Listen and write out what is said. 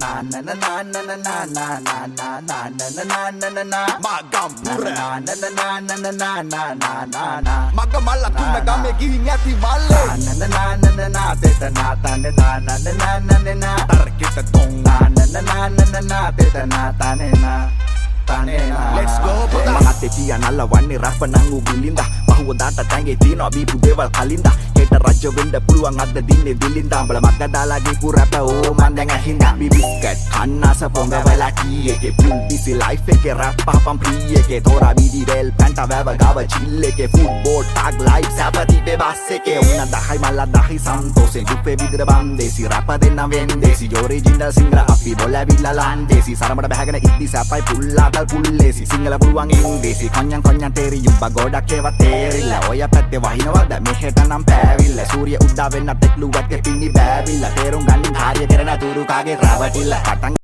na na na na na na na na na na na na na na na na Magampura na na na na na na na na na na na Magamala tunna game gihin ඇති මල්ලේ na na na na na na tetana tane na na na na na na na tarkita tong na na na na na na na tetana tane na Let's go mga tepiyan alawන්නේ rap නං උගිලින්ද පහුවදාට තැඟේ තියනවා බීපු දේවල් කලින්ද හෙට රජ වෙන්න පුළුවන් අද දින්නේ දිලින්ද උඹල මග දාලා ගිහපු රැප ඕ මන් දැන් ඇහින්ද බිබිස්කට් කන්නාස පොඟ වෙලා කී එකේ පුල් බිසි ලයිෆ් එකේ රැප් පහපම් ප්‍රී එකේ තෝරා බීඩි රෙල් පැන්ටා වැව ගාව චිල් එකේ ෆුට්බෝල් ටැග් ලයිෆ් සැපති බස් එකේ උන 10යි මල්ලා 10යි සන්තෝෂෙන් දුපේ විදිර බන්දේසි රැප දෙන්න වෙන්දේසි ඔරිජිනල් සිංගල අපි බොලවිලා ලන්දේසි සරමඩ බහගෙන ඉද්දි සැපයි පුල්ලා පුල්ලේසි සිංහල පුළුවන් ඉංග්‍රීසි කොඤ්ඤන් තේරි යුබ්බ ගොඩක් ඒවා තේරිලා ඔය පැත්තේ වහිනවද මෙහෙට නම් පෑවිල්ල සූර්ය උද්දා වෙන්න තෙක්ලුවත් පිණි බෑවිල්ල තේරුම් ගන්න කාර්ය කරන තුරු කාගේ රවටිල්ල පටන්